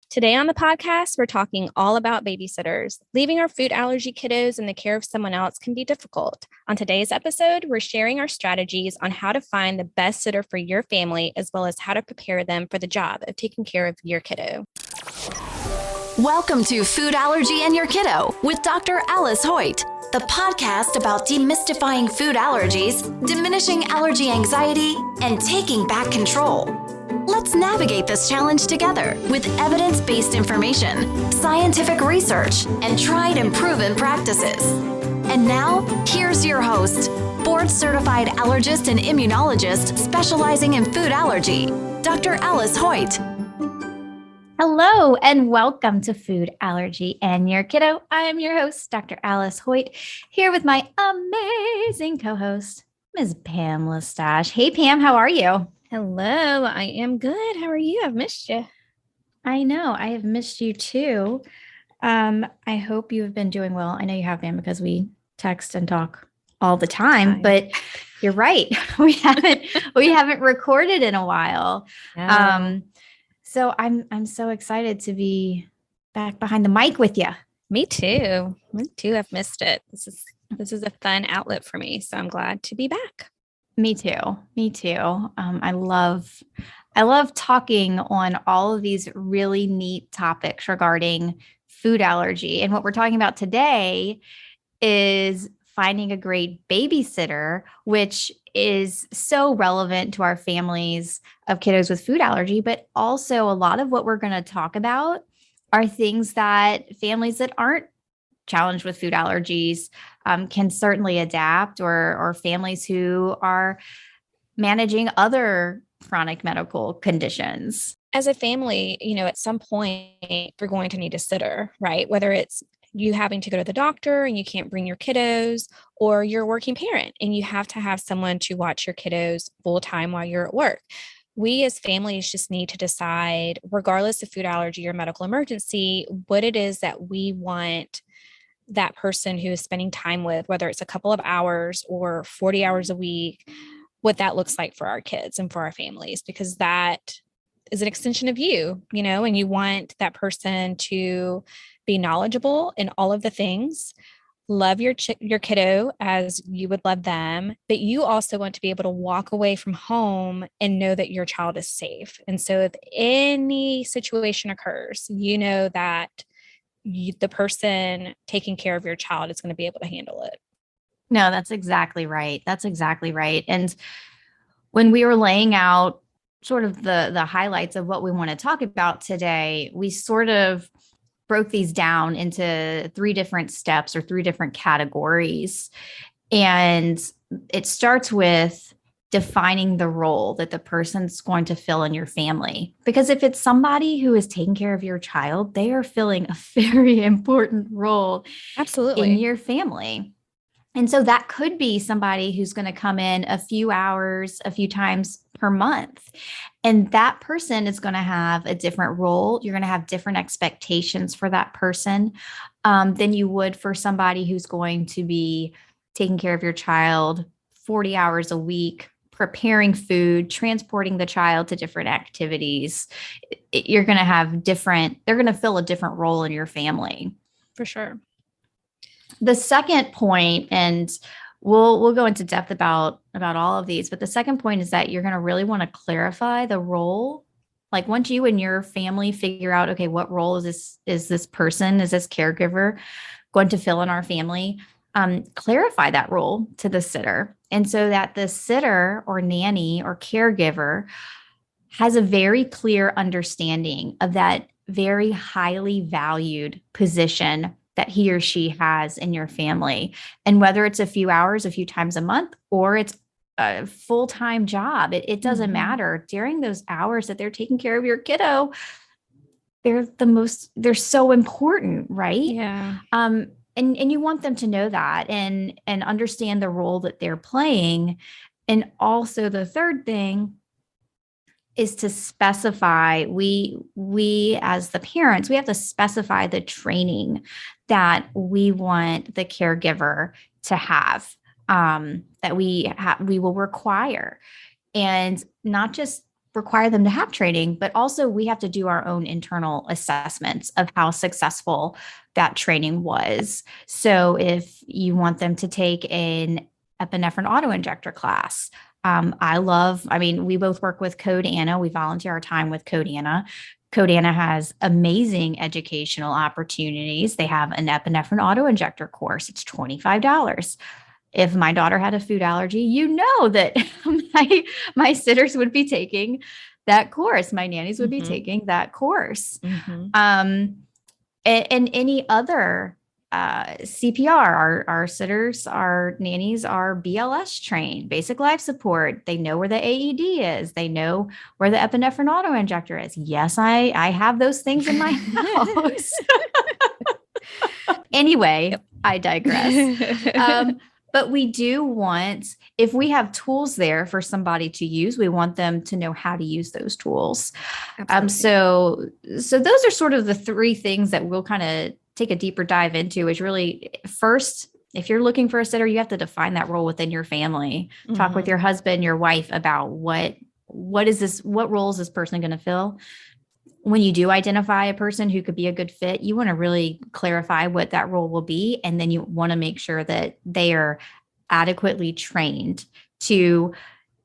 Today on the podcast, we're talking all about babysitters. Leaving our food allergy kiddos in the care of someone else can be difficult. On today's episode, we're sharing our strategies on how to find the best sitter for your family, as well as how to prepare them for the job of taking care of your kiddo. Welcome to Food Allergy and Your Kiddo with Dr. Alice Hoyt, the podcast about demystifying food allergies, diminishing allergy anxiety, and taking back control. Let's navigate this challenge together with evidence-based information, scientific research, and tried and proven practices. And now, here's your host, board-certified allergist and immunologist specializing in food allergy, Dr. Alice Hoyt. Hello and welcome to Food Allergy and Your Kiddo. I'm your host, Dr. Alice Hoyt, here with my amazing co-host, Ms. Pam Listache. Hey, Pam, how are you? Hello, I am good. How are you? I've missed you. I know, I have missed you too. I hope you've been doing well. I know you have been because we text and talk all the time, but you're right. We haven't recorded in a while. No. So I'm so excited to be back behind the mic with you. Me too. I've missed it. This is a fun outlet for me, so I'm glad to be back. Me too. I love talking on all of these really neat topics regarding food allergy. And what we're talking about today is finding a great babysitter, which is so relevant to our families of kiddos with food allergy, but also a lot of what we're going to talk about are things that families that aren't challenged with food allergies can certainly adapt, or families who are managing other chronic medical conditions. As a family, at some point, you're going to need a sitter, right? Whether it's you having to go to the doctor and you can't bring your kiddos, or you're a working parent and you have to have someone to watch your kiddos full time while you're at work. We as families just need to decide, regardless of food allergy or medical emergency, what it is that we want that person who is spending time with, whether it's a couple of hours or 40 hours a week, what that looks like for our kids and for our families, because that is an extension of you, and you want that person to be knowledgeable in all of the things, love your kiddo as you would love them, but you also want to be able to walk away from home and know that your child is safe. And so if any situation occurs, that the person taking care of your child is going to be able to handle it. No, that's exactly right. And when we were laying out sort of the highlights of what we want to talk about today, we sort of broke these down into 3 different steps or 3 different categories. And it starts with defining the role that the person's going to fill in your family. Because if it's somebody who is taking care of your child, they are filling a very important role Absolutely in your family. And so that could be somebody who's going to come in a few hours, a few times per month. And that person is going to have a different role. You're going to have different expectations for that person than you would for somebody who's going to be taking care of your child 40 hours a week, preparing food, transporting the child to different activities. You're going to have they're going to fill a different role in your family. For sure. The second point, and we'll go into depth about all of these, but the second point is that you're going to really want to clarify the role. Like once you and your family figure out, okay, what role is this person, is this caregiver going to fill in our family? Clarify that role to the sitter. And so that the sitter or nanny or caregiver has a very clear understanding of that very highly valued position that he or she has in your family. And whether it's a few hours, a few times a month, or it's a full-time job, it doesn't matter. During those hours that they're taking care of your kiddo, they're so important, right? Yeah. And you want them to know that and understand the role that they're playing. And also the third thing is to specify, we as the parents, we have to specify the training that we want the caregiver to have, that we will require, and not just require them to have training, but also we have to do our own internal assessments of how successful that training was. So if you want them to take an epinephrine autoinjector class, we both work with Code Anna. We volunteer our time with Code Anna. Code Anna has amazing educational opportunities. They have an epinephrine autoinjector course. It's $25. If my daughter had a food allergy, you know that my sitters would be taking that course. My nannies would be taking that course. And any other CPR, our sitters, our nannies are BLS trained, basic life support. They know where the AED is. They know where the epinephrine autoinjector is. Yes, I have those things in my house. Anyway, I digress. But we do want, if we have tools there for somebody to use, we want them to know how to use those tools. So those are sort of the three things that we'll kind of take a deeper dive into. Is really, first, if you're looking for a sitter, you have to define that role within your family. Talk with your husband, your wife about what role is this person going to fill. When you do identify a person who could be a good fit, you want to really clarify what that role will be. And then you want to make sure that they are adequately trained to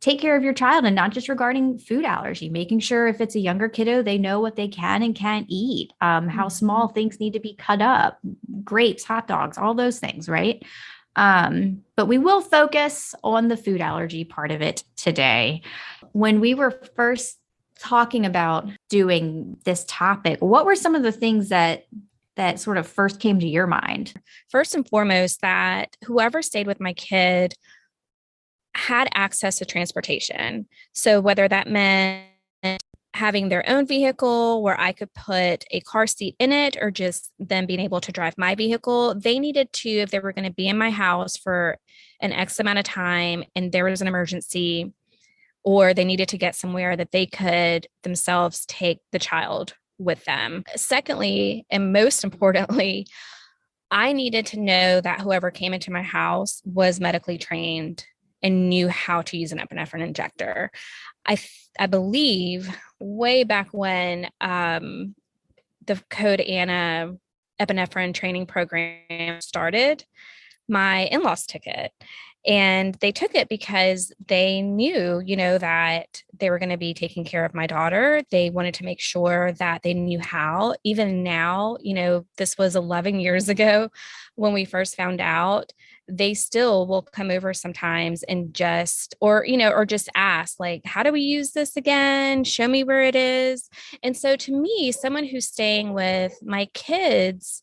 take care of your child, and not just regarding food allergy, making sure if it's a younger kiddo, they know what they can and can't eat, how small things need to be cut up, grapes, hot dogs, all those things, right? But we will focus on the food allergy part of it today. When we were first talking about doing this topic, what were some of the things that sort of first came to your mind? First and foremost, that whoever stayed with my kid had access to transportation. So whether that meant having their own vehicle where I could put a car seat in it, or just them being able to drive my vehicle, they needed to, if they were going to be in my house for an X amount of time and there was an emergency, or they needed to get somewhere, that they could themselves take the child with them. Secondly, and most importantly, I needed to know that whoever came into my house was medically trained and knew how to use an epinephrine injector. I believe way back when the Code Anna epinephrine training program started, my in-laws took it. And they took it because they knew, that they were going to be taking care of my daughter. They wanted to make sure that they knew how. Even now, this was 11 years ago when we first found out. They still will come over sometimes and just ask, like, how do we use this again? Show me where it is. And so to me, someone who's staying with my kids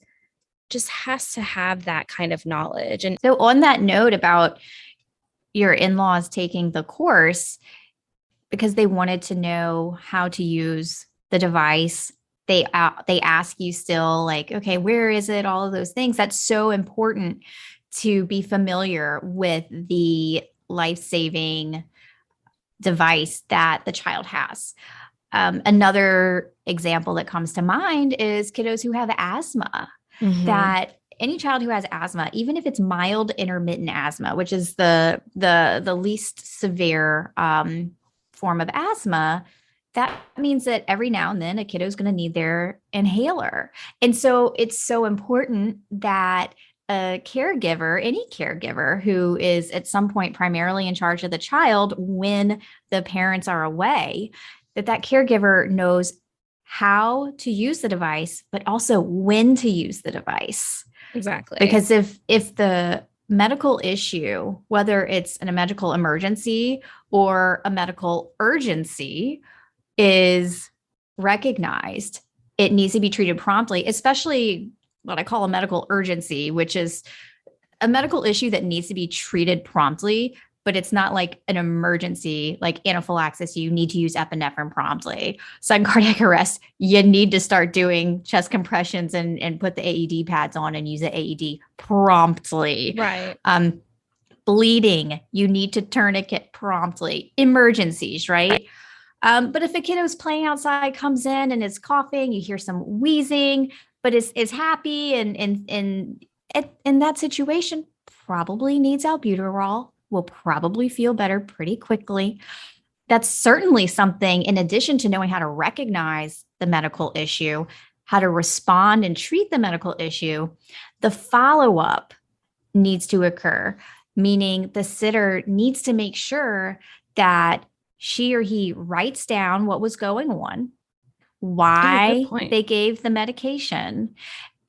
just has to have that kind of knowledge. And so on that note about your in-laws taking the course, because they wanted to know how to use the device, they ask you still, like, okay, where is it? All of those things. That's so important to be familiar with the life-saving device that the child has. Another example that comes to mind is kiddos who have asthma. That any child who has asthma, even if it's mild intermittent asthma, which is the least severe form of asthma, that means that every now and then a kiddo is going to need their inhaler. And so it's so important that a caregiver, any caregiver who is at some point primarily in charge of the child when the parents are away, that caregiver knows how to use the device, but also when to use the device. Exactly. Because if the medical issue, whether it's in a medical emergency or a medical urgency, is recognized, it needs to be treated promptly, especially what I call a medical urgency, which is a medical issue that needs to be treated promptly. But it's not like an emergency, like anaphylaxis, you need to use epinephrine promptly. Sudden cardiac arrest, you need to start doing chest compressions and put the AED pads on and use the AED promptly. Right. Bleeding, you need to tourniquet promptly. Emergencies, right? But if a kiddo is playing outside, comes in and is coughing, you hear some wheezing, but is happy and in that situation, probably needs albuterol, will probably feel better pretty quickly. that's certainly something, in addition to knowing how to recognize the medical issue, how to respond and treat the medical issue, the follow-up needs to occur, meaning the sitter needs to make sure that she or he writes down what was going on, why they gave the medication,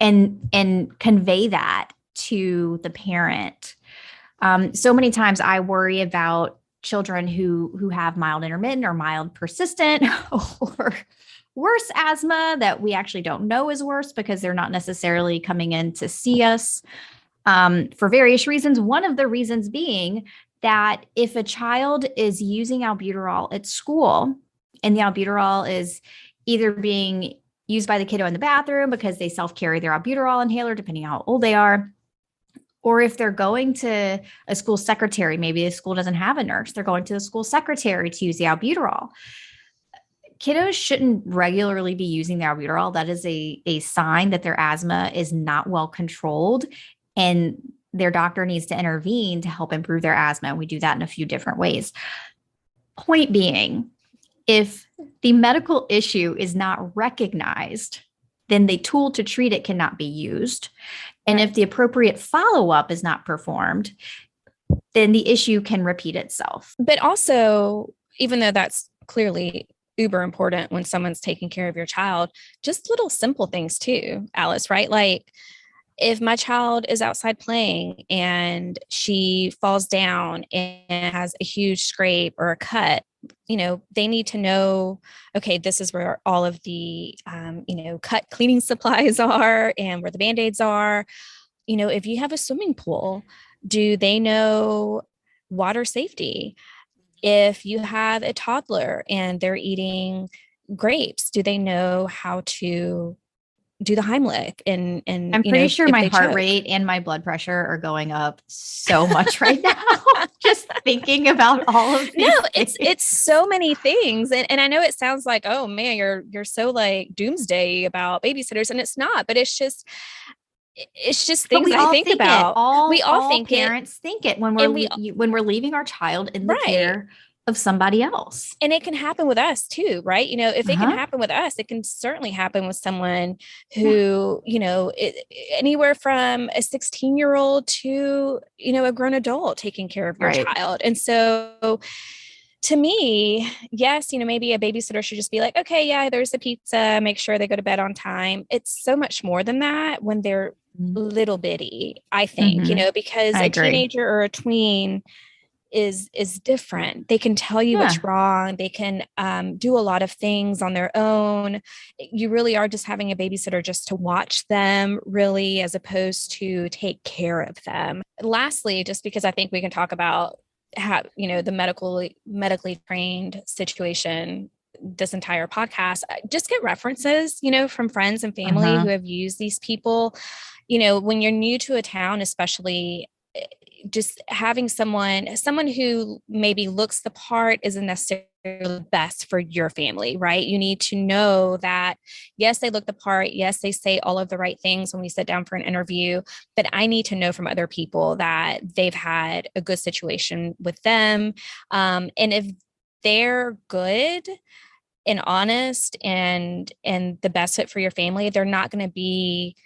and convey that to the parent. So many times I worry about children who have mild intermittent or mild persistent or worse asthma that we actually don't know is worse because they're not necessarily coming in to see us for various reasons. One of the reasons being that if a child is using albuterol at school and the albuterol is either being used by the kiddo in the bathroom because they self-carry their albuterol inhaler, depending on how old they are, or if they're going to a school secretary, maybe the school doesn't have a nurse, they're going to the school secretary to use the albuterol. Kiddos shouldn't regularly be using the albuterol. That is a sign that their asthma is not well controlled, and their doctor needs to intervene to help improve their asthma. And we do that in a few different ways. Point being, if the medical issue is not recognized, then the tool to treat it cannot be used. And if the appropriate follow-up is not performed, then the issue can repeat itself. But also, even though that's clearly uber important when someone's taking care of your child, just little simple things too, Alice, right? Like if my child is outside playing and she falls down and has a huge scrape or a cut, they need to know, okay, this is where all of the, cut cleaning supplies are and where the Band-Aids are. If you have a swimming pool, do they know water safety? If you have a toddler and they're eating grapes, do they know how to do the Heimlich? And I'm pretty sure my heart rate and my blood pressure are going up so much right now. Just thinking about all of these. No, it's so many things. And I know it sounds like, oh man, you're so like doomsday about babysitters, and it's not, but it's just things I think about. We all think parents think it when we're leaving our child in the care of somebody else. And it can happen with us too, right? If it can happen with us, it can certainly happen with someone who, anywhere from a 16-year-old to, a grown adult taking care of your child. And so to me, yes, maybe a babysitter should just be like, okay, yeah, there's the pizza, make sure they go to bed on time. It's so much more than that when they're little bitty, I think, because a teenager or a tween is different. They can tell you what's wrong. They can do a lot of things on their own. You really are just having a babysitter just to watch them, really, as opposed to take care of them. Lastly, just because I think we can talk about how, the medically trained situation this entire podcast, just get references, from friends and family who have used these people. When you're new to a town, especially, just having someone who maybe looks the part isn't necessarily the best for your family, right? You need to know that, yes, they look the part. Yes, they say all of the right things when we sit down for an interview, but I need to know from other people that they've had a good situation with them. And if they're good and honest and the best fit for your family, they're not going to be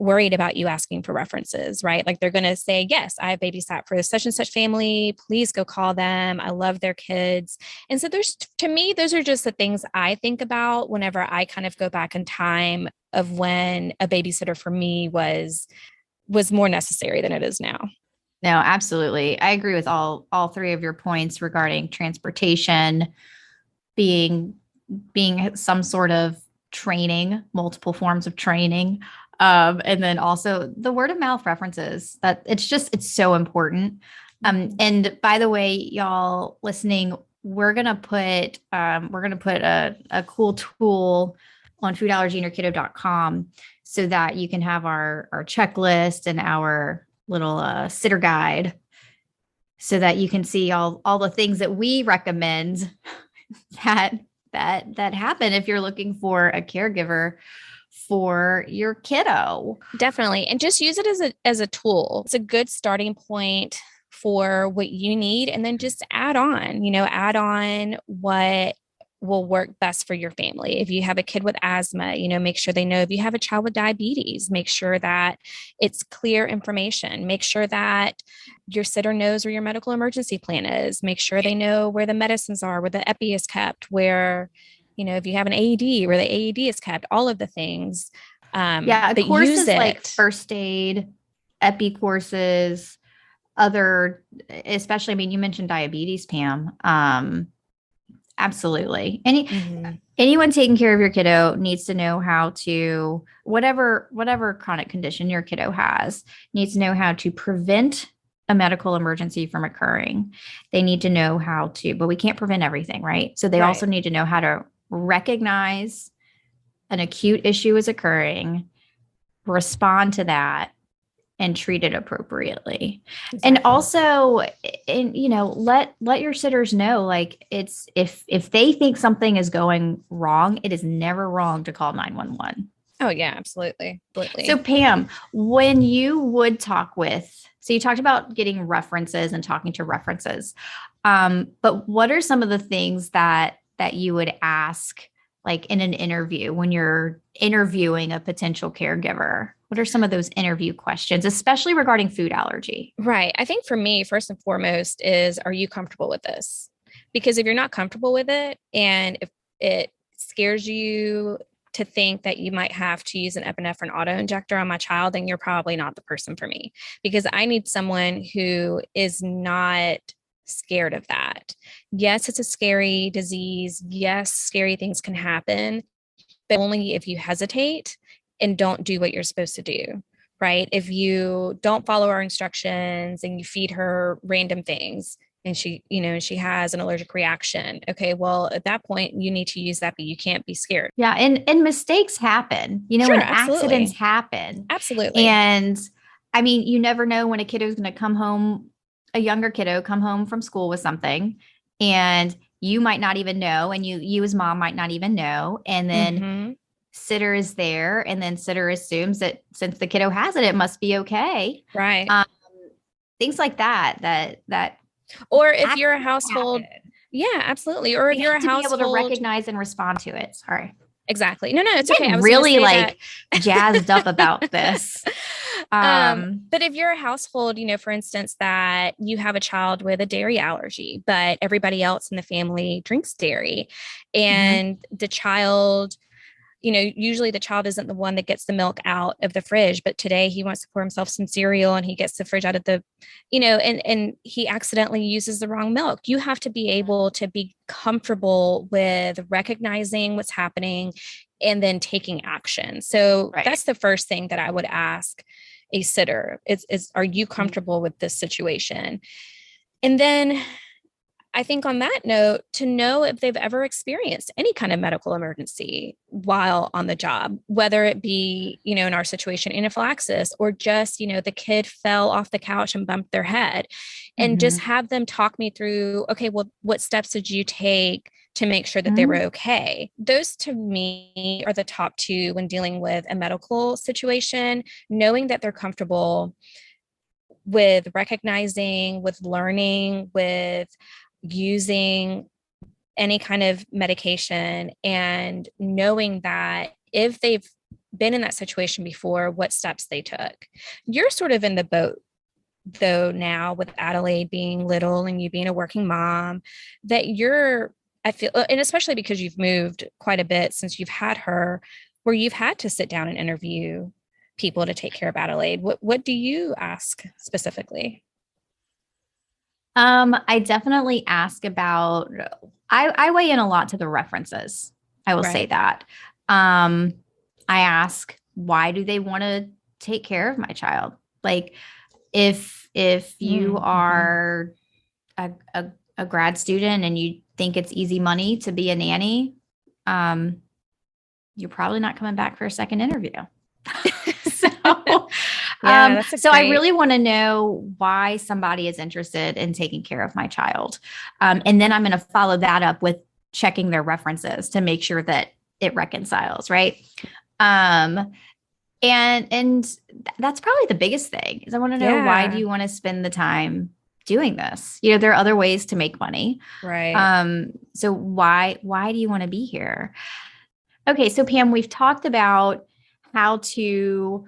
worried about you asking for references, right? Like they're going to say, yes, I have babysat for such and such family. Please go call them. I love their kids. And so to me, those are just the things I think about whenever I kind of go back in time of when a babysitter for me was more necessary than it is now. No, absolutely. I agree with all three of your points regarding transportation being some sort of training, multiple forms of training. And then also the word of mouth references, that it's so important. And by the way, y'all listening, we're going to put a cool tool on foodallergyandyourkiddo.com so that you can have our checklist and our little sitter guide so that you can see all the things that we recommend that happen if you're looking for a caregiver for your kiddo. Definitely. And just use it as a tool. It's a good starting point for what you need, and then just add on what will work best for your family. If you have a kid with asthma, make sure they know. If you have a child with diabetes, make sure that it's clear information. Make sure that your sitter knows where your medical emergency plan is. Make sure they know where the medicines are, where the epi is kept, where, if you have an AED, where the AED is kept, all of the things. Courses use like it. first aid, epi courses, especially, you mentioned diabetes, Pam. Absolutely. Anyone taking care of your kiddo needs to know how to, whatever chronic condition your kiddo has, needs to know how to prevent a medical emergency from occurring. They need to know how to, but we can't prevent everything, right? So they also need to know how to recognize an acute issue is occurring, respond to that, and treat it appropriately. Exactly. And also, let your sitters know, like, it's, if they think something is going wrong, it is never wrong to call 911. Oh yeah, absolutely. So Pam, when you would talk so you talked about getting references and talking to references. But what are some of the things that you would ask, like in an interview, when you're interviewing a potential caregiver? What are some of those interview questions, especially regarding food allergy? Right. I think for me, first and foremost is, are you comfortable with this? Because if you're not comfortable with it, and if it scares you to think that you might have to use an epinephrine auto injector on my child, then you're probably not the person for me, because I need someone who is not scared of that. Yes, it's a scary disease. Yes, scary things can happen, but only if you hesitate and don't do what you're supposed to do, right? If you don't follow our instructions and you feed her random things and she has an allergic reaction. Okay, well, at that point you need to use that, but you can't be scared. Yeah. And mistakes happen, Sure, and absolutely. accidents happen. Absolutely. And you never know when a kiddo is going to come home, a younger kiddo come home from school with something, and you might not even know, and you as mom might not even know. And then sitter is there, and then sitter assumes that since the kiddo has it must be okay. Right. Things like that. Or if you're a household. Happen. Yeah, absolutely. Or if you're a household, be able to recognize and respond to it. Sorry. Exactly. No, it's okay. I was really jazzed up about this. But if you're a household, for instance, that you have a child with a dairy allergy, but everybody else in the family drinks dairy, and the child, usually the child isn't the one that gets the milk out of the fridge, but today he wants to pour himself some cereal and he gets the fridge out of the, and he accidentally uses the wrong milk. You have to be able to be comfortable with recognizing what's happening and then taking action. So that's the first thing that I would ask a sitter is, are you comfortable with this situation? And then I think on that note, to know if they've ever experienced any kind of medical emergency while on the job, whether it be, in our situation, anaphylaxis, or just, the kid fell off the couch and bumped their head, and just have them talk me through, okay, well, what steps did you take to make sure that they were okay? Those to me are the top two when dealing with a medical situation, knowing that they're comfortable with recognizing, with learning, with using any kind of medication, and knowing that if they've been in that situation before, what steps they took. You're sort of in the boat though now, with Adelaide being little and you being a working mom, that I feel, and especially because you've moved quite a bit since you've had her, where you've had to sit down and interview people to take care of Adelaide. What do you ask specifically? I definitely ask about, I weigh in a lot to the references. I will say that. I ask, why do they want to take care of my child? Like, if you are a grad student and you think it's easy money to be a nanny, you're probably not coming back for a second interview. So I really want to know why somebody is interested in taking care of my child. And then I'm going to follow that up with checking their references to make sure that it reconciles. Right. And that's probably the biggest thing, is I want to know, why do you want to spend the time doing this? You know, there are other ways to make money. Right. So why do you want to be here? Okay. So Pam, we've talked about how to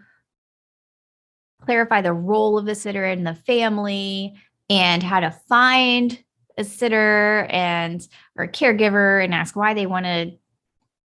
clarify the role of the sitter in the family and how to find a sitter and or a caregiver and ask why they want to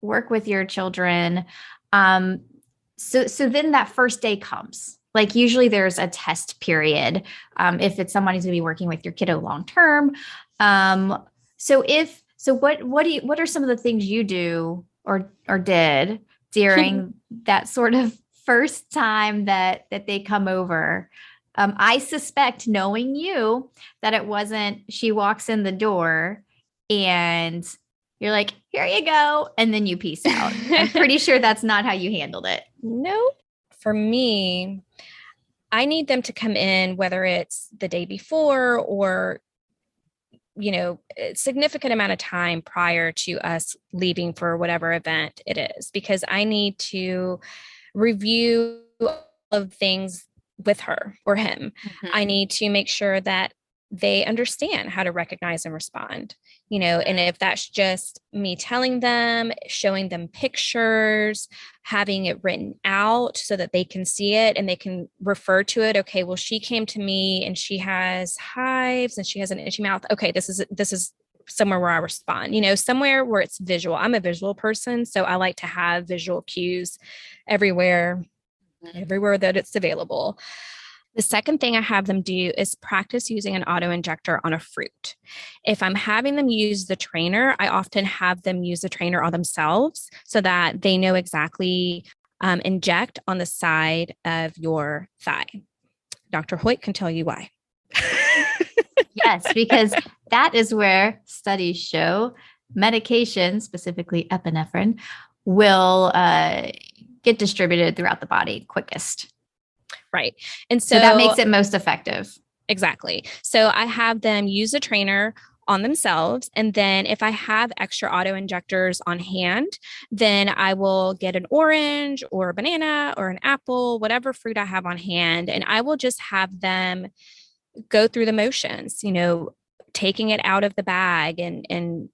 work with your children. So then that first day comes. Like usually there's a test period if it's someone who's going to be working with your kiddo long term. What are some of the things you do or did during that sort of first time that they come over? I suspect, knowing you, that it wasn't she walks in the door and you're like, here you go, and then you peace out. I'm pretty sure that's not how you handled it. No, for me, I need them to come in, whether it's the day before or, a significant amount of time prior to us leaving for whatever event it is, because I need to review of things with her or him. Mm-hmm. I need to make sure that they understand how to recognize and respond, and if that's just me telling them, showing them pictures, having it written out so that they can see it and they can refer to it. Okay, well, she came to me and she has hives and she has an itchy mouth. Okay, this is somewhere where I respond, somewhere where it's visual. I'm a visual person, so I like to have visual cues everywhere that it's available. The second thing I have them do is practice using an auto injector on a fruit. If I'm having them use the trainer, I often have them use the trainer on themselves so that they know exactly inject on the side of your thigh. Dr. Hoyt can tell you why. Yes, because that is where studies show medication, specifically epinephrine, will get distributed throughout the body quickest. Right. And so that makes it most effective. Exactly. So I have them use a trainer on themselves. And then if I have extra auto injectors on hand, then I will get an orange or a banana or an apple, whatever fruit I have on hand. And I will just have them go through the motions, taking it out of the bag and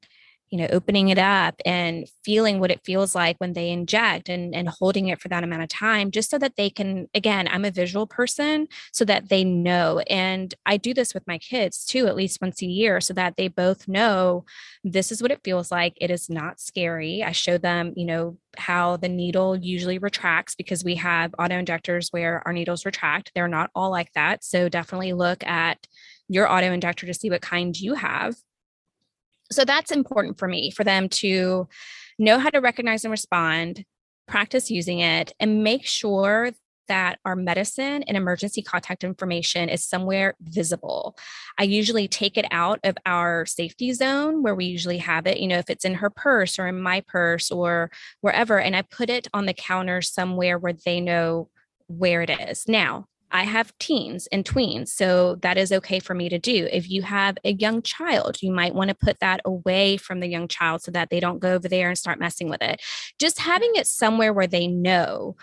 opening it up and feeling what it feels like when they inject and holding it for that amount of time, just so that they can, again, I'm a visual person, so that they know. And I do this with my kids too, at least once a year, so that they both know this is what it feels like. It is not scary. I show them, how the needle usually retracts, because we have auto injectors where our needles retract. They're not all like that. So definitely look at your auto injector to see what kind you have. So that's important for me, for them to know how to recognize and respond, practice using it, and make sure that our medicine and emergency contact information is somewhere visible. I usually take it out of our safety zone where we usually have it, if it's in her purse or in my purse or wherever, and I put it on the counter somewhere where they know where it is. Now, I have teens and tweens, so that is okay for me to do. If you have a young child, you might want to put that away from the young child so that they don't go over there and start messing with it. Just having it somewhere where they know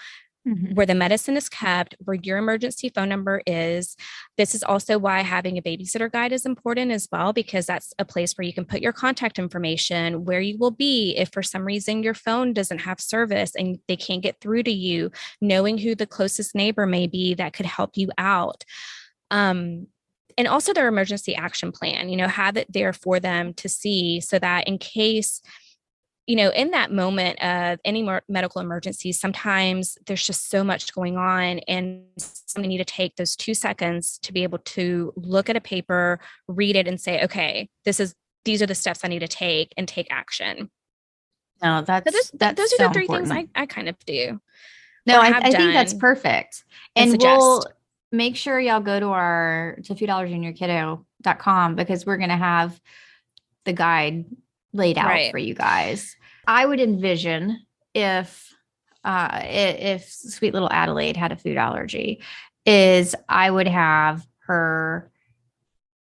where the medicine is kept, where your emergency phone number is. This is also why having a babysitter guide is important as well, because that's a place where you can put your contact information, where you will be if for some reason your phone doesn't have service and they can't get through to you, knowing who the closest neighbor may be that could help you out. And also their emergency action plan, have it there for them to see, so that in case, in that moment of any medical emergency, sometimes there's just so much going on and somebody need to take those 2 seconds to be able to look at a paper, read it, and say, okay, these are the steps I need to take and take action. No, those are the three things I kind of do. No, I think that's perfect. And we'll make sure y'all go to foodallergyandyourkiddo.com, because we're going to have the guide laid out for you guys. I would envision if sweet little Adelaide had a food allergy, is I would have her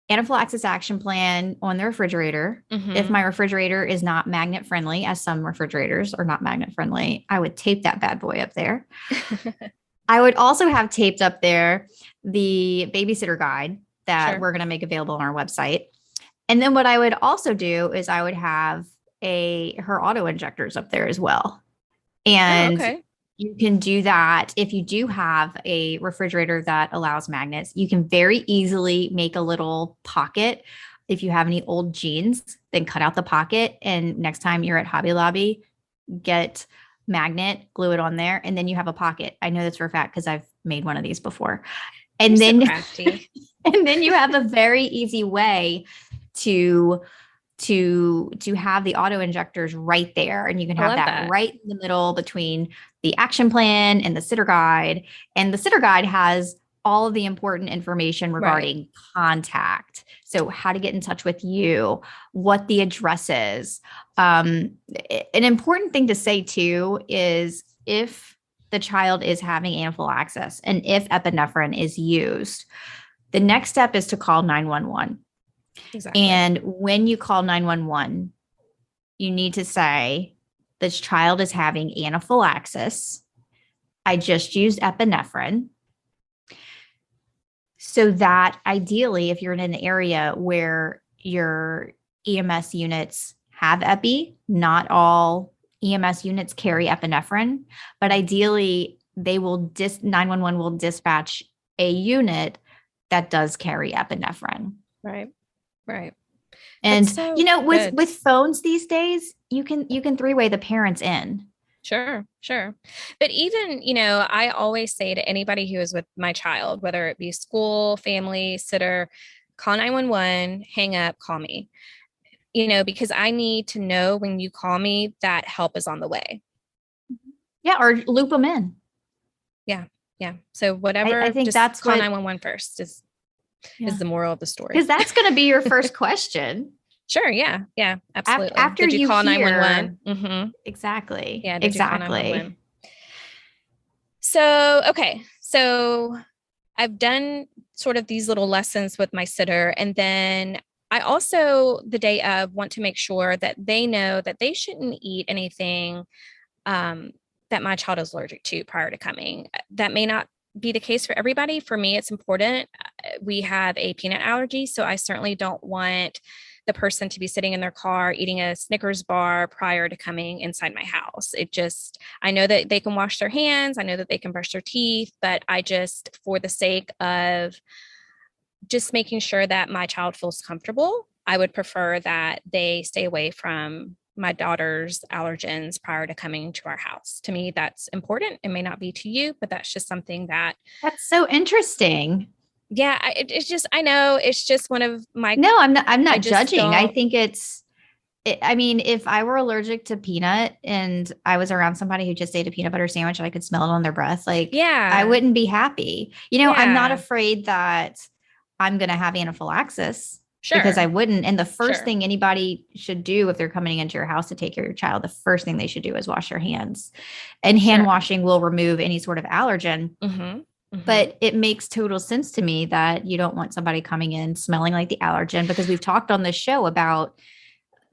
anaphylaxis action plan on the refrigerator. If my refrigerator is not magnet friendly, as some refrigerators are not magnet friendly, I would tape that bad boy up there. I would also have taped up there the babysitter guide that we're going to make available on our website. And then what I would also do is I would have her auto injectors up there as well. And you can do that if you do have a refrigerator that allows magnets. You can very easily make a little pocket. If you have any old jeans, then cut out the pocket. And next time you're at Hobby Lobby, get magnet, glue it on there, and then you have a pocket. I know that's for a fact because I've made one of these before. And then, and then you have a very easy way to have the auto injectors right there. And you can have that right in the middle between the action plan and the sitter guide. And the sitter guide has all of the important information regarding contact. So how to get in touch with you, what the address is. An important thing to say too is if the child is having anaphylaxis and if epinephrine is used, the next step is to call 911. Exactly. And when you call 911, you need to say, this child is having anaphylaxis. I just used epinephrine. So that ideally, if you're in an area where your EMS units have epi, not all EMS units carry epinephrine, but ideally they will 911 will dispatch a unit that does carry epinephrine. Right. And so with phones these days, you can three-way the parents in. Sure. But even, I always say to anybody who is with my child, whether it be school, family, sitter, call 911, hang up, call me, because I need to know when you call me that help is on the way. Yeah. Or loop them in. Yeah. So whatever, I think just that's call 911 first is the moral of the story. Because that's going to be your first question. Sure. Yeah. Absolutely. After did you call hear, 911? Mm-hmm. Exactly. Yeah. Exactly. So, okay. So I've done sort of these little lessons with my sitter. And then I also, the day of, want to make sure that they know that they shouldn't eat anything that my child is allergic to prior to coming. That may not be the case for everybody. For me, it's important. We have a peanut allergy, so I certainly don't want the person to be sitting in their car eating a Snickers bar prior to coming inside my house. I know that they can wash their hands. I know that they can brush their teeth, but for the sake of just making sure that my child feels comfortable, I would prefer that they stay away from my daughter's allergens prior to coming to our house. To me, that's important. It may not be to you, but that's just something that's so interesting. Yeah. I know it's just one of my, no, I'm not judging. I think if I were allergic to peanut and I was around somebody who just ate a peanut butter sandwich and I could smell it on their breath, I wouldn't be happy. I'm not afraid that I'm going to have anaphylaxis. Sure. Because I wouldn't. And the first thing anybody should do if they're coming into your house to take care of your child, the first thing they should do is wash their hands. And hand washing will remove any sort of allergen. Mm-hmm. Mm-hmm. But it makes total sense to me that you don't want somebody coming in smelling like the allergen, because we've talked on this show about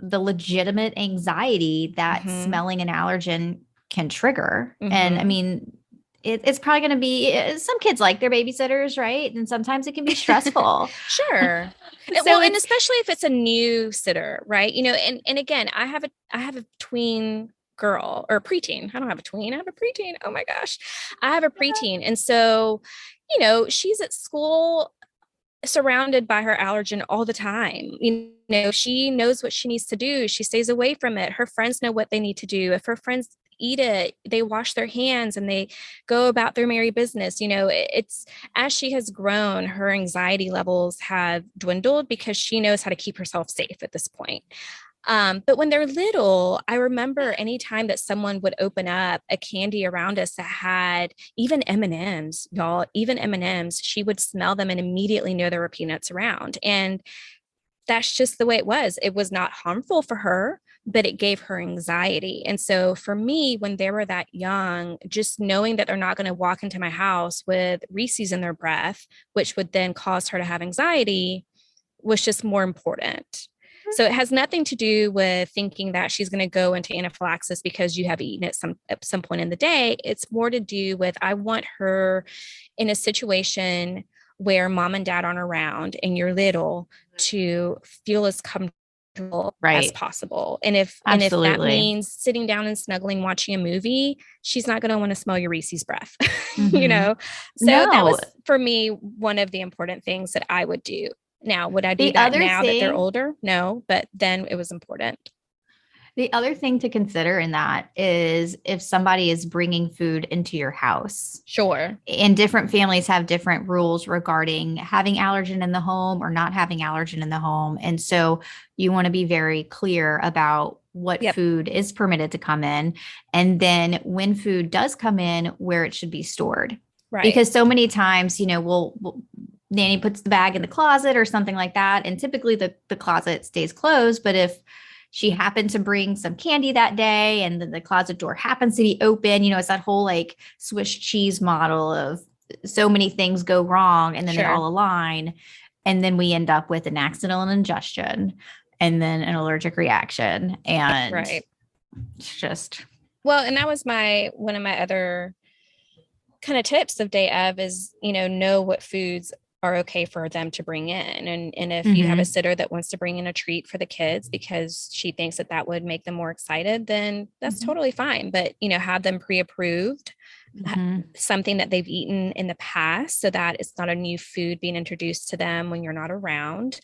the legitimate anxiety that smelling an allergen can trigger. Mm-hmm. And I mean, it's probably going to be, some kids like their babysitters, right? And sometimes it can be stressful. Sure. And especially if it's a new sitter, right? And again, I have a tween girl or preteen. I don't have a tween. I have a preteen. Oh my gosh. I have a preteen. And so, she's at school surrounded by her allergen all the time. She knows what she needs to do. She stays away from it. Her friends know what they need to do. If her friends eat it, they wash their hands and they go about their merry business. It's as she has grown, her anxiety levels have dwindled because she knows how to keep herself safe at this point. But when they're little, I remember anytime that someone would open up a candy around us that had even M&Ms, y'all, even M&Ms, she would smell them and immediately know there were peanuts around. And that's just the way it was. It was not harmful for her, but it gave her anxiety. And so for me, when they were that young, just knowing that they're not going to walk into my house with Reese's in their breath, which would then cause her to have anxiety, was just more important. So it has nothing to do with thinking that she's going to go into anaphylaxis because you have eaten at some point in the day. It's more to do with, I want her in a situation where mom and dad aren't around and you're little to feel as comfortable as possible. And if that means sitting down and snuggling, watching a movie, she's not going to want to smell your Reese's breath, you know? So that was for me, one of the important things that I would do. Now, would I do that now that they're older? No, but then it was important. The other thing to consider in that is if somebody is bringing food into your house. Sure. And different families have different rules regarding having allergen in the home or not having allergen in the home. And so you want to be very clear about what food is permitted to come in. And then when food does come in, where it should be stored. Right. Because so many times, you know, we'll nanny puts the bag in the closet or something like that. And typically the closet stays closed. But if she happened to bring some candy that day and the closet door happens to be open, you know, it's that whole like Swiss cheese model of so many things go wrong and then they all align. And then we end up with an accidental ingestion and then an allergic reaction. And it's just. Well, and that was one of my other kind of tips of day of is, you know what foods are okay for them to bring in. And if you have a sitter that wants to bring in a treat for the kids because she thinks that would make them more excited, then that's totally fine. But, you know, have them pre-approved, something that they've eaten in the past so that it's not a new food being introduced to them when you're not around.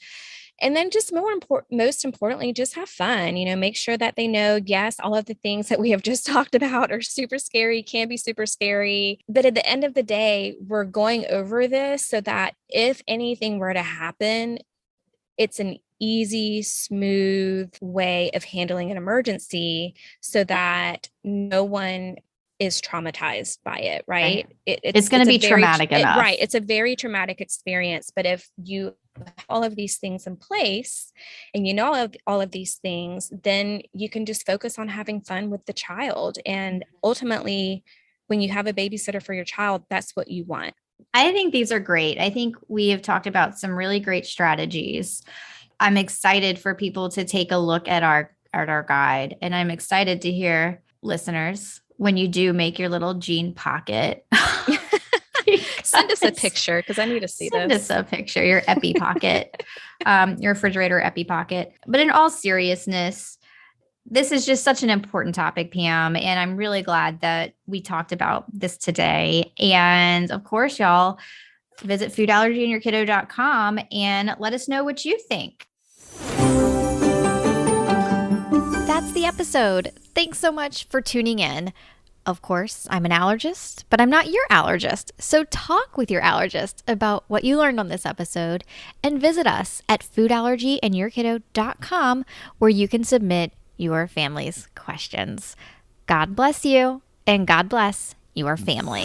And then just most importantly, just have fun, you know, make sure that they know, yes, all of the things that we have just talked about are super scary, can be super scary. But at the end of the day, we're going over this so that if anything were to happen, it's an easy, smooth way of handling an emergency so that no one is traumatized by it, right? It's going to be traumatic enough. Right. It's a very traumatic experience. But if you have all of these things in place and you know all of these things, then you can just focus on having fun with the child. And ultimately, when you have a babysitter for your child, that's what you want. I think these are great. I think we have talked about some really great strategies. I'm excited for people to take a look at our guide. And I'm excited to hear listeners when you do make your little jean pocket. Send us a picture because I need to see this. Send us a picture, your epi pocket, your refrigerator epi pocket. But in all seriousness, this is just such an important topic, Pam. And I'm really glad that we talked about this today. And of course, y'all visit foodallergyandyourkiddo.com and let us know what you think. That's the episode. Thanks so much for tuning in. Of course, I'm an allergist, but I'm not your allergist. So talk with your allergist about what you learned on this episode and visit us at foodallergyandyourkiddo.com where you can submit your family's questions. God bless you and God bless your family.